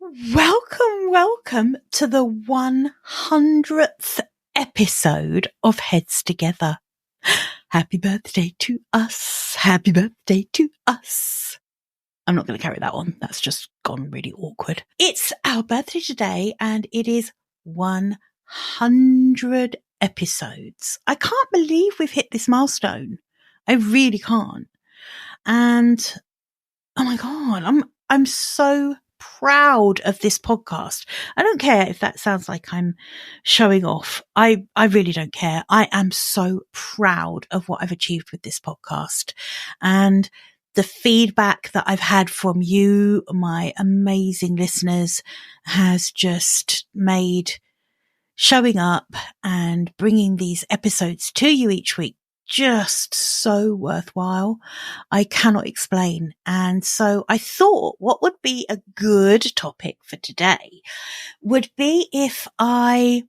Welcome to the 100th episode of Heads Together. Happy birthday to us. Happy birthday to us. I'm not going to carry that on. That's just gone really awkward. It's our birthday today and it is 100 episodes. I can't believe we've hit this milestone. I really can't. And oh my God, I'm so proud of this podcast. I don't care if that sounds like I'm showing off. I really don't care. I am so proud of what I've achieved with this podcast, and the feedback that I've had from you, my amazing listeners, has just made showing up and bringing these episodes to you each week just so worthwhile. I cannot explain. And so I thought what would be a good topic for today would be if I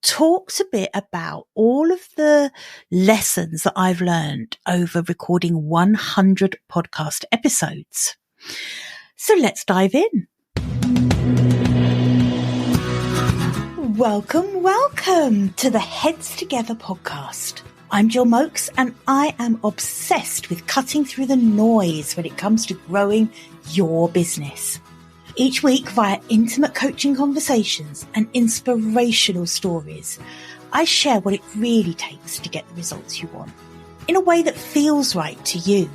talked a bit about all of the lessons that I've learned over recording 100 podcast episodes. So let's dive in. Welcome to the Heads Together podcast. I'm Jill Mokes and I am obsessed with cutting through the noise when it comes to growing your business. Each week, via intimate coaching conversations and inspirational stories, I share what it really takes to get the results you want in a way that feels right to you.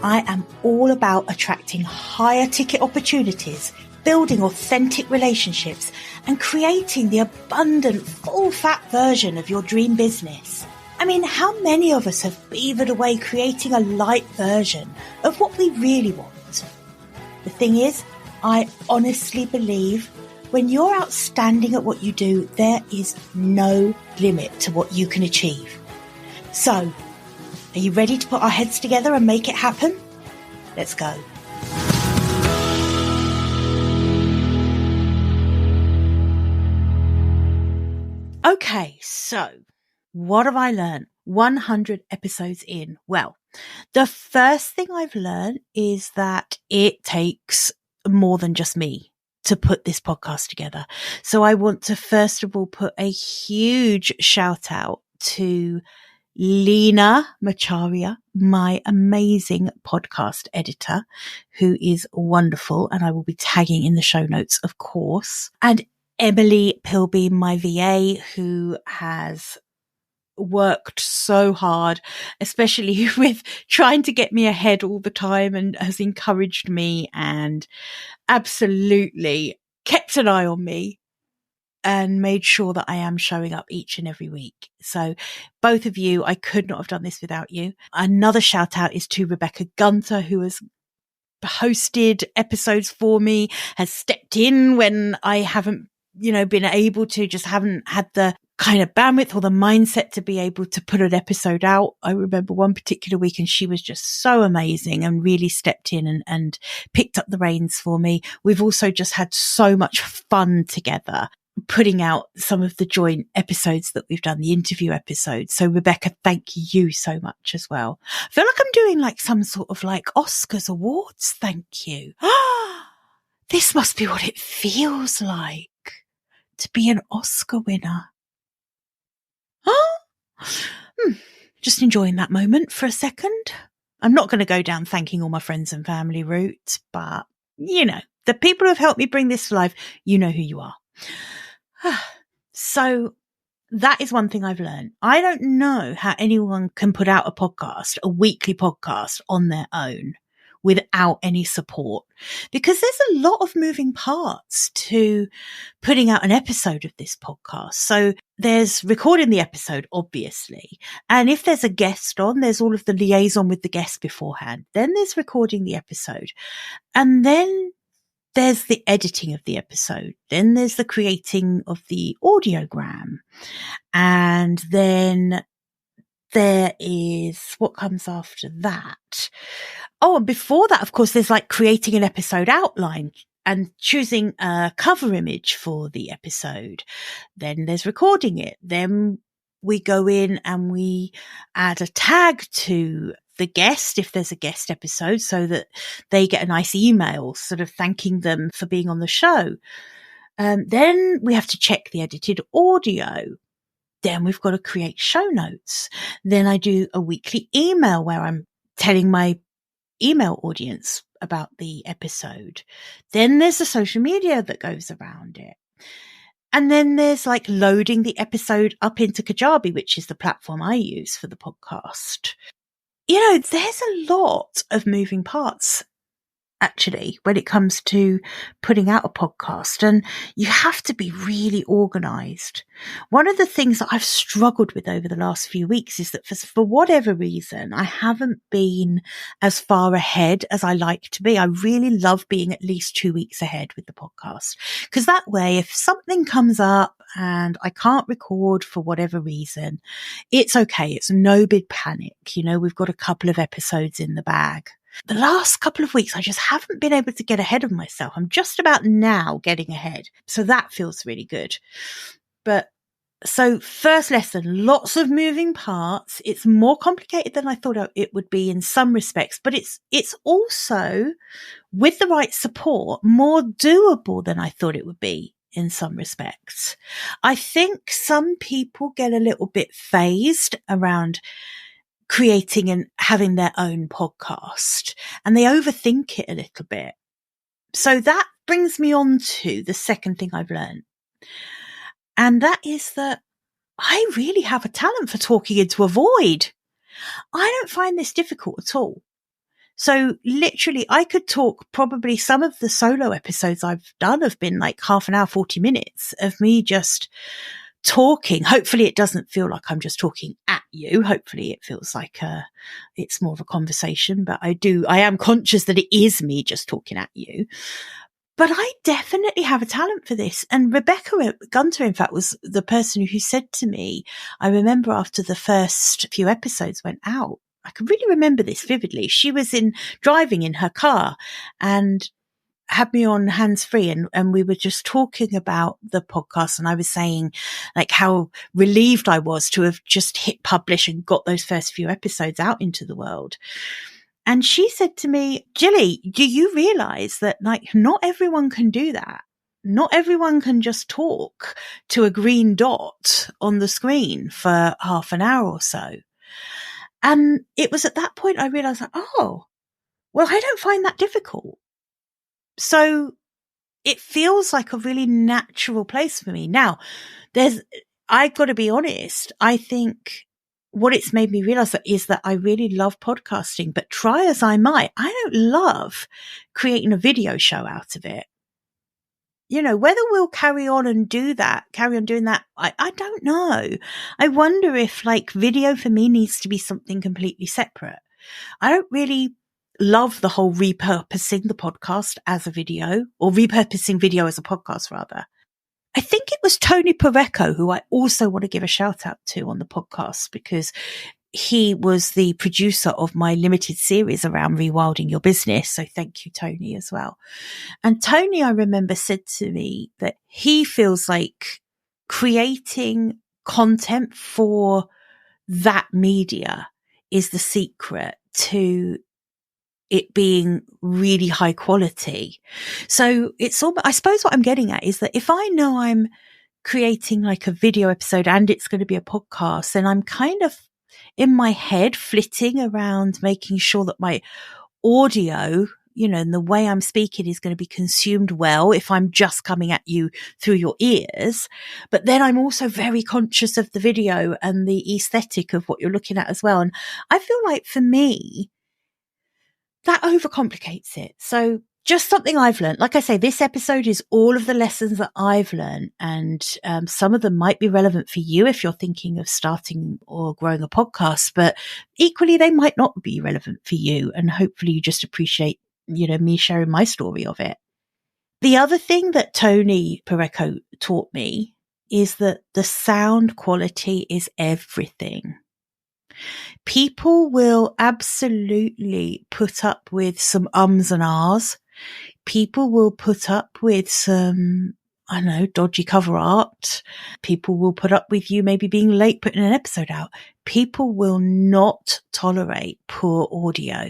I am all about attracting higher ticket opportunities, building authentic relationships, and creating the abundant, full-fat version of your dream business. I mean, how many of us have beavered away creating a light version of what we really want? The thing is, I honestly believe when you're outstanding at what you do, there is no limit to what you can achieve. So, are you ready to put our heads together and make it happen? Let's go. Okay, so what have I learned 100 episodes in? Well, the first thing I've learned is that it takes more than just me to put this podcast together. So I want to first of all put a huge shout out to Linah Macharia, my amazing podcast editor, who is wonderful, and I will be tagging in the show notes, of course. And Emily Pilbeam, my VA, who has worked so hard, especially with trying to get me ahead all the time, and has encouraged me and absolutely kept an eye on me and made sure that I am showing up each and every week. So both of you, I could not have done this without you. Another shout out is to Rebecca Gunter, who has hosted episodes for me, has stepped in when I haven't been able to, just haven't had the kind of bandwidth or the mindset to be able to put an episode out. I remember one particular week and she was just so amazing and really stepped in and picked up the reins for me. We've also just had so much fun together putting out some of the joint episodes that we've done, the interview episodes. So Rebecca, thank you so much as well. I feel like I'm doing like some sort of like Oscars awards. Thank you. This must be what it feels like to be an Oscar winner. Just enjoying that moment for a second. I'm not going to go down thanking all my friends and family route, but the people who have helped me bring this to life, you know who you are. So that is one thing I've learned. I don't know how anyone can put out a weekly podcast on their own without any support, because there's a lot of moving parts to putting out an episode of this podcast. So there's recording the episode, obviously. And if there's a guest on, there's all of the liaison with the guest beforehand. Then there's recording the episode. And then there's the editing of the episode. Then there's the creating of the audiogram. And then there is what comes after that. Oh, and before that, of course, there's like creating an episode outline and choosing a cover image for the episode. Then there's recording it. Then we go in and we add a tag to the guest if there's a guest episode so that they get a nice email sort of thanking them for being on the show. Then we have to check the edited audio. Then we've got to create show notes. Then I do a weekly email where I'm telling my email audience about the episode. Then there's the social media that goes around it. And then there's like loading the episode up into Kajabi, which is the platform I use for the podcast. You know, there's a lot of moving parts actually when it comes to putting out a podcast, and you have to be really organized. One of the things that I've struggled with over the last few weeks is that for whatever reason, I haven't been as far ahead as I like to be. I really love being at least 2 weeks ahead with the podcast, because that way, if something comes up and I can't record for whatever reason, it's okay. It's no big panic. You know, we've got a couple of episodes in the bag. The last couple of weeks, I just haven't been able to get ahead of myself. I'm just about now getting ahead. So that feels really good. But so first lesson, lots of moving parts. It's more complicated than I thought it would be in some respects, but it's also, with the right support, more doable than I thought it would be in some respects. I think some people get a little bit phased around creating and having their own podcast, and they overthink it a little bit. So that brings me on to the second thing I've learned. And that is that I really have a talent for talking into a void. I don't find this difficult at all. So literally I could talk, probably some of the solo episodes I've done have been like half an hour, 40 minutes of me just talking. Hopefully it doesn't feel like I'm just talking at you. Hopefully it feels like it's more of a conversation, but I am conscious that it is me just talking at you. But I definitely have a talent for this. And Rebecca Gunter, in fact, was the person who said to me, I remember after the first few episodes went out, I can really remember this vividly. She was driving in her car and had me on hands-free, and we were just talking about the podcast, and I was saying like how relieved I was to have just hit publish and got those first few episodes out into the world. And she said to me, Jilly, do you realize that like not everyone can do that? Not everyone can just talk to a green dot on the screen for half an hour or so. And it was at that point I realized, like, oh, well, I don't find that difficult. So it feels like a really natural place for me. Now, I've got to be honest. I think what it's made me realize is that I really love podcasting, but try as I might, I don't love creating a video show out of it. You know, whether we'll carry on doing that, I don't know. I wonder if like video for me needs to be something completely separate. I don't really love the whole repurposing the podcast as a video, or repurposing video as a podcast rather. I think it was Tony Pareco, who I also want to give a shout out to on the podcast, because he was the producer of my limited series around rewilding your business. So thank you, Tony, as well. And Tony, I remember, said to me that he feels like creating content for that media is the secret to it being really high quality. So it's all, I suppose what I'm getting at is that if I know I'm creating like a video episode and it's going to be a podcast, then I'm kind of in my head flitting around making sure that my audio, you know, and the way I'm speaking is going to be consumed well if I'm just coming at you through your ears. But then I'm also very conscious of the video and the aesthetic of what you're looking at as well. And I feel like for me, that overcomplicates it. So just something I've learned. Like I say, this episode is all of the lessons that I've learned, and some of them might be relevant for you if you're thinking of starting or growing a podcast, but equally they might not be relevant for you. And hopefully you just appreciate, you know, me sharing my story of it. The other thing that Tony Pareco taught me is that the sound quality is everything. People will absolutely put up with some ums and ahs. People will put up with some I don't know, dodgy cover art. People will put up with you maybe being late putting an episode out. People will not tolerate poor audio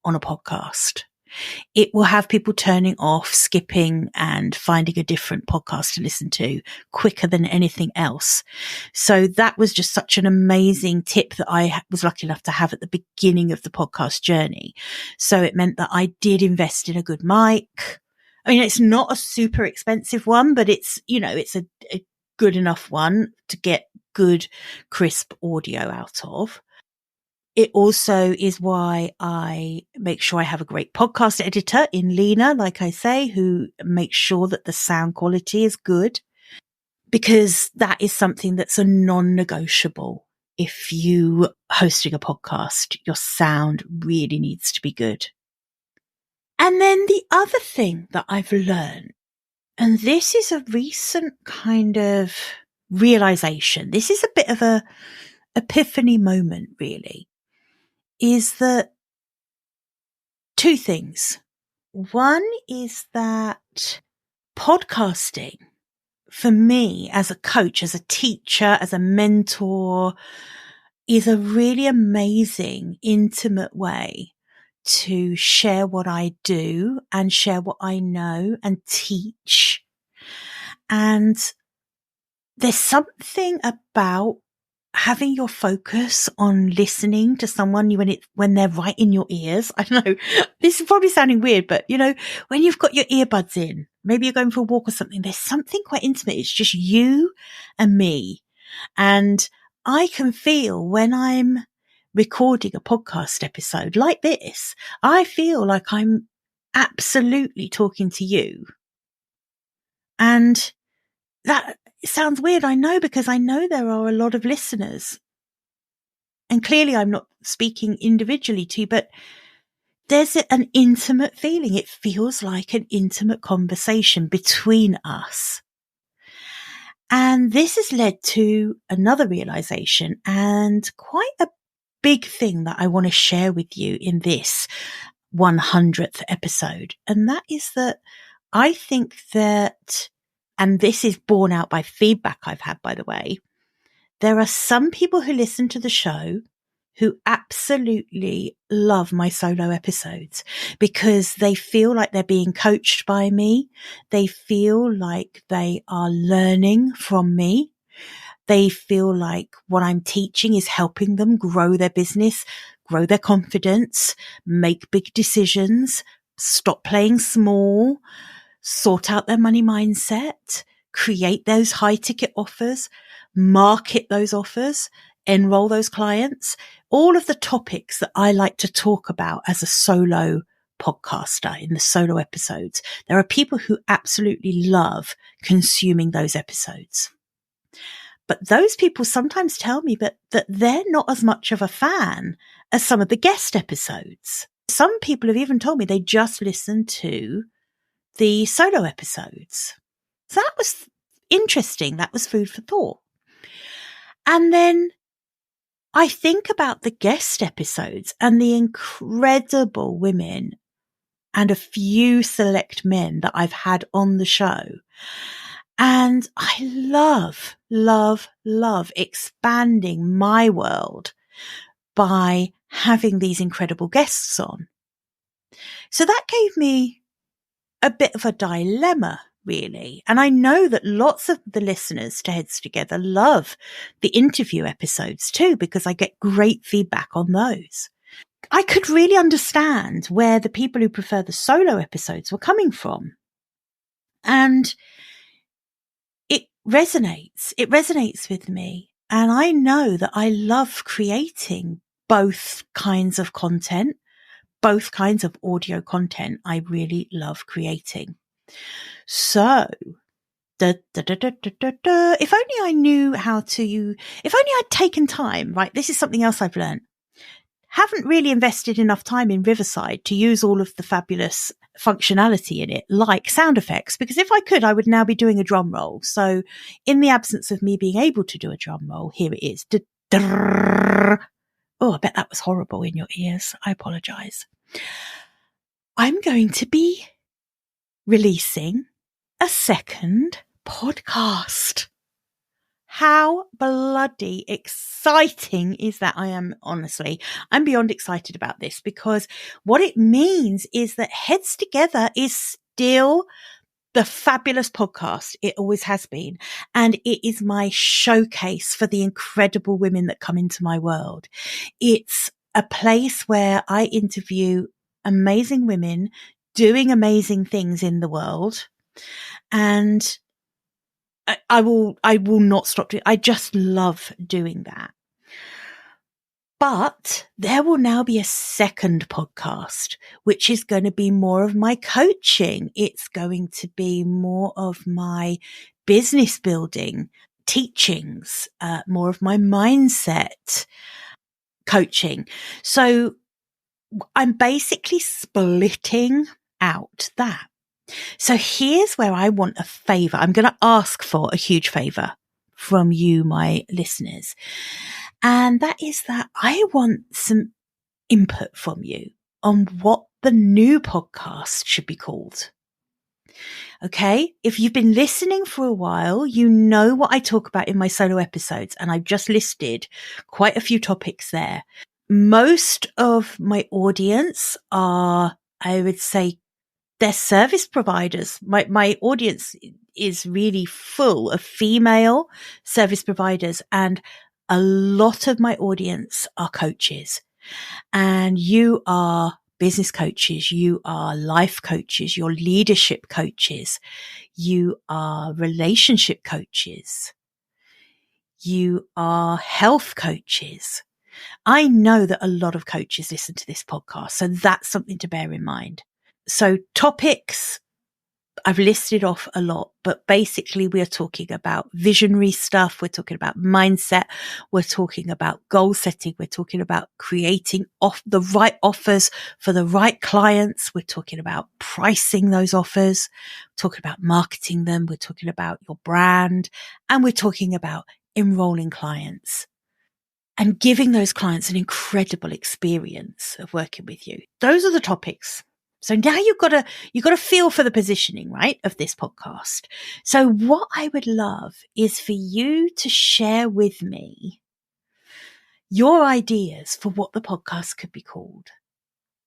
on a podcast. It will have people turning off, skipping, and finding a different podcast to listen to quicker than anything else. So that was just such an amazing tip that I was lucky enough to have at the beginning of the podcast journey. So it meant that I did invest in a good mic. I mean, it's not a super expensive one, but it's, it's a good enough one to get good, crisp audio out of. It also is why I make sure I have a great podcast editor in Linah, like I say, who makes sure that the sound quality is good, because that is something that's a non-negotiable. If you hosting a podcast, your sound really needs to be good. And then the other thing that I've learned, and this is a recent kind of realization, this is a bit of a epiphany moment really, is that two things. One is that podcasting, for me as a coach, as a teacher, as a mentor, is a really amazing, intimate way to share what I do and share what I know and teach. And there's something about having your focus on listening to someone when they're right in your ears. I don't know. This is probably sounding weird, but when you've got your earbuds in, maybe you're going for a walk or something, there's something quite intimate. It's just you and me. And I can feel when I'm recording a podcast episode like this, I feel like I'm absolutely talking to you. And that sounds weird, I know, because I know there are a lot of listeners. And clearly I'm not speaking individually to you, but there's an intimate feeling. It feels like an intimate conversation between us. And this has led to another realization and quite a big thing that I want to share with you in this 100th episode. And that is that I think that, and this is borne out by feedback I've had, by the way, there are some people who listen to the show who absolutely love my solo episodes because they feel like they're being coached by me. They feel like they are learning from me. They feel like what I'm teaching is helping them grow their business, grow their confidence, make big decisions, stop playing small, sort out their money mindset, create those high ticket offers, market those offers, enroll those clients, all of the topics that I like to talk about as a solo podcaster in the solo episodes. There are people who absolutely love consuming those episodes. But those people sometimes tell me that they're not as much of a fan as some of the guest episodes. Some people have even told me they just listen to the solo episodes. So that was interesting. That was food for thought. And then I think about the guest episodes and the incredible women and a few select men that I've had on the show. And I love, love, love expanding my world by having these incredible guests on. So that gave me a bit of a dilemma, really. And I know that lots of the listeners to Heads Together love the interview episodes too, because I get great feedback on those. I could really understand where the people who prefer the solo episodes were coming from. And it resonates with me. And I know that I love creating both kinds of content, both kinds of audio content. I really love creating. So, if only I knew how to, if only I'd taken time, right? This is something else I've learned. Haven't really invested enough time in Riverside to use all of the fabulous functionality in it, like sound effects, because if I could, I would now be doing a drum roll. So in the absence of me being able to do a drum roll, here it is. Oh, I bet that was horrible in your ears. I apologize. I'm going to be releasing a second podcast. How bloody exciting is that? I'm beyond excited about this, because what it means is that Heads Together is still the fabulous podcast it always has been. And it is my showcase for the incredible women that come into my world. It's a place where I interview amazing women doing amazing things in the world. And I will not stop doing it. I just love doing that. But there will now be a second podcast, which is going to be more of my coaching. It's going to be more of my business building teachings, more of my mindset coaching. So I'm basically splitting out that. So here's where I want a favor. I'm going to ask for a huge favor from you, my listeners. And that is that I want some input from you on what the new podcast should be called. Okay. If you've been listening for a while, you know what I talk about in my solo episodes, and I've just listed quite a few topics there. Most of my audience are, I would say, they're service providers. My audience is really full of female service providers, and a lot of my audience are coaches. And you are business coaches, you are life coaches, you're leadership coaches, you are relationship coaches, you are health coaches. I know that a lot of coaches listen to this podcast, so that's something to bear in mind. So topics, I've listed off a lot, but basically we're talking about visionary stuff. We're talking about mindset. We're talking about goal setting. We're talking about creating the right offers for the right clients. We're talking about pricing those offers. We're talking about marketing them. We're talking about your brand, and we're talking about enrolling clients and giving those clients an incredible experience of working with you. Those are the topics. So now you've got to feel for the positioning, right, of this podcast. So what I would love is for you to share with me your ideas for what the podcast could be called.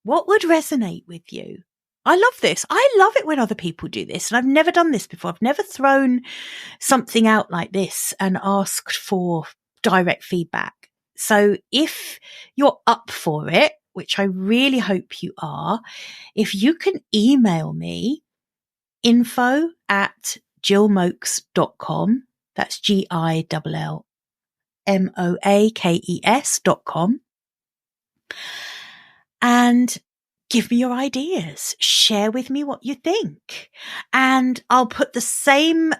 What would resonate with you? I love this. I love it when other people do this. And I've never done this before. I've never thrown something out like this and asked for direct feedback. So if you're up for it, which I really hope you are, if you can email me info@jillmokes.com, that's GILLMOAKES.com, and give me your ideas. Share with me what you think. And I'll put the same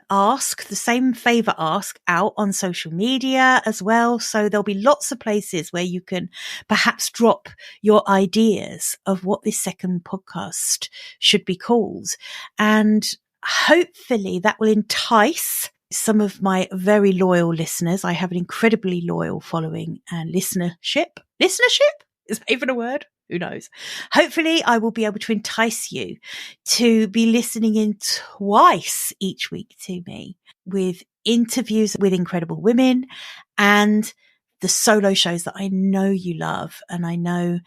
favor ask out on social media as well. So there'll be lots of places where you can perhaps drop your ideas of what this second podcast should be called. And hopefully that will entice some of my very loyal listeners. I have an incredibly loyal following and listenership. Listenership? Is that even a word? Who knows? Hopefully I will be able to entice you to be listening in twice each week to me, with interviews with incredible women and the solo shows that I know you love. And I know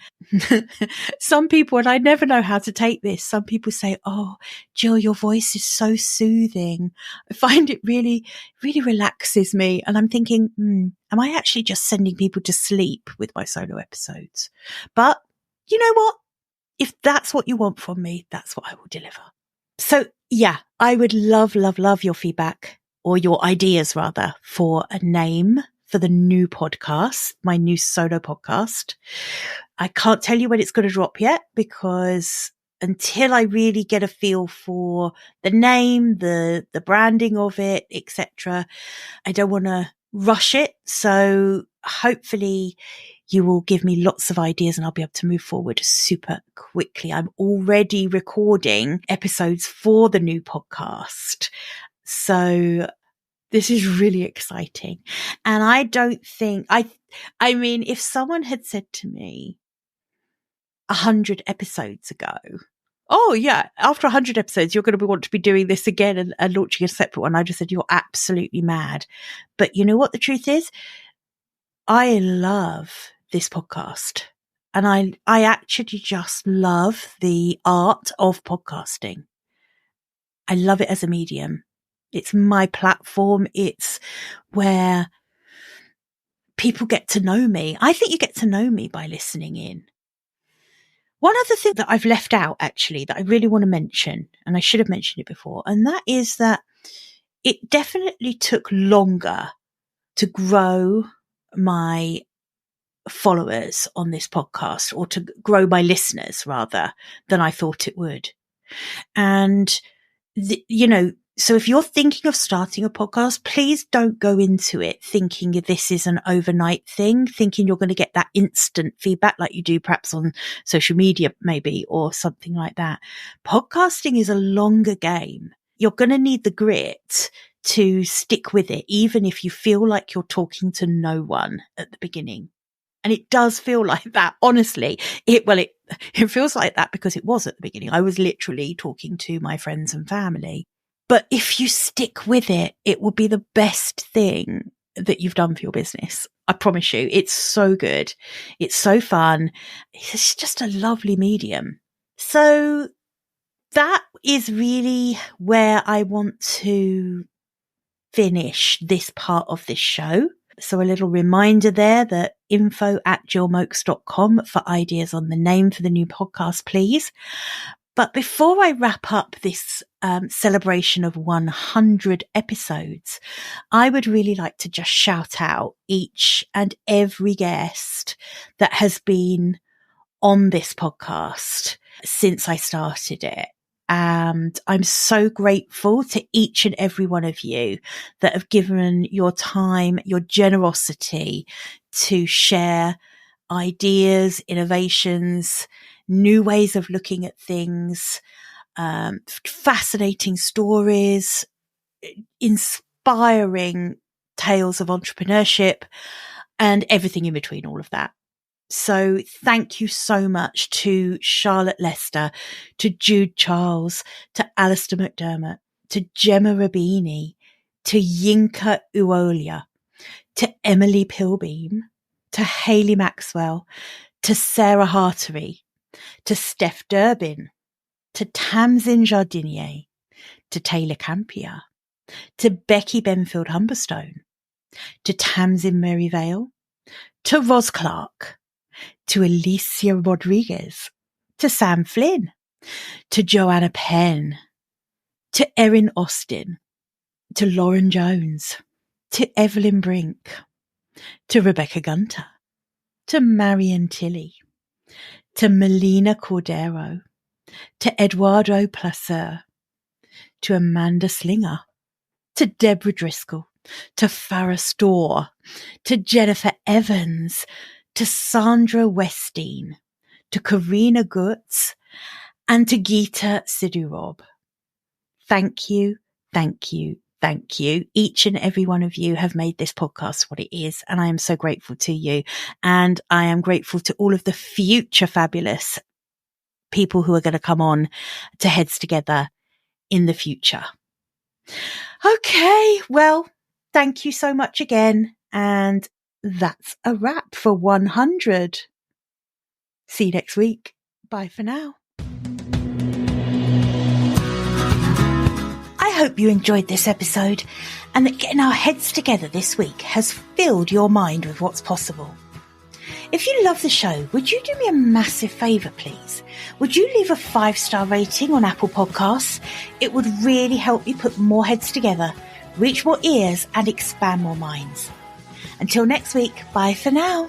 some people, and I never know how to take this, some people say, "Oh, Jill, your voice is so soothing. I find it really, really relaxes me." And I'm thinking, am I actually just sending people to sleep with my solo episodes? But you know what? If that's what you want from me, that's what I will deliver. So yeah, I would love, love, love your feedback, or your ideas rather, for a name for the new podcast, my new solo podcast. I can't tell you when it's going to drop yet, because until I really get a feel for the name, the branding of it, etc., I don't want to rush it. So hopefully you will give me lots of ideas and I'll be able to move forward super quickly. I'm already recording episodes for the new podcast. So this is really exciting. And I don't think, I mean, if someone had said to me 100 episodes ago, oh yeah, after 100 episodes, you're going to want to be doing this again and launching a separate one. I just said, you're absolutely mad. But you know what the truth is? I love this podcast. And I actually just love the art of podcasting. I love it as a medium. It's my platform. It's where people get to know me. I think you get to know me by listening in. One other thing that I've left out, actually, that I really want to mention, and I should have mentioned it before, and that is that it definitely took longer to grow my followers on this podcast, or to grow my listeners rather, than I thought it would. And, so if you're thinking of starting a podcast, please don't go into it thinking this is an overnight thing, thinking you're going to get that instant feedback like you do perhaps on social media maybe, or something like that. Podcasting is a longer game. You're going to need the grit to stick with it, even if you feel like you're talking to no one at the beginning. And it does feel like that, honestly. It feels like that because it was at the beginning. I was literally talking to my friends and family. But if you stick with it, it will be the best thing that you've done for your business. I promise you, it's so good. It's so fun. It's just a lovely medium. So that is really where I want to finish this part of this show. So a little reminder there that info@jillmokes.com for ideas on the name for the new podcast, please. But before I wrap up this celebration of 100 episodes, I would really like to just shout out each and every guest that has been on this podcast since I started it. And I'm so grateful to each and every one of you that have given your time, your generosity to share ideas, innovations, new ways of looking at things, fascinating stories, inspiring tales of entrepreneurship, and everything in between all of that. So thank you so much to Charlotte Lester, to Jude Charles, to Alistair McDermott, to Gemma Rabini, to Yinka Uolia, to Emily Pilbeam, to Hayley Maxwell, to Sarah Hartery, to Steph Durbin, to Tamsin Jardinier, to Taylor Campier, to Becky Benfield Humberstone, to Tamsin Merivale, to Ros Clark, to Alicia Rodriguez, to Sam Flynn, to Joanna Penn, to Erin Austin, to Lauren Jones, to Evelyn Brink, to Rebecca Gunter, to Marion Tilley, to Melina Cordero, to Eduardo Placer, to Amanda Slinger, to Deborah Driscoll, to Farah Storr, to Jennifer Evans, to Sandra Westeen, to Karina Gutz, and to Geeta Sidurob. Thank you, thank you, thank you. Each and every one of you have made this podcast what it is, and I am so grateful to you. And I am grateful to all of the future fabulous people who are going to come on to Heads Together in the future. Okay, well, thank you so much again. And that's a wrap for 100. See you next week. Bye for now. I hope you enjoyed this episode and that getting our heads together this week has filled your mind with what's possible. If you love the show, would you do me a massive favour, please? Would you leave a 5-star rating on Apple Podcasts? It would really help me put more heads together, reach more ears and expand more minds. Until next week, bye for now.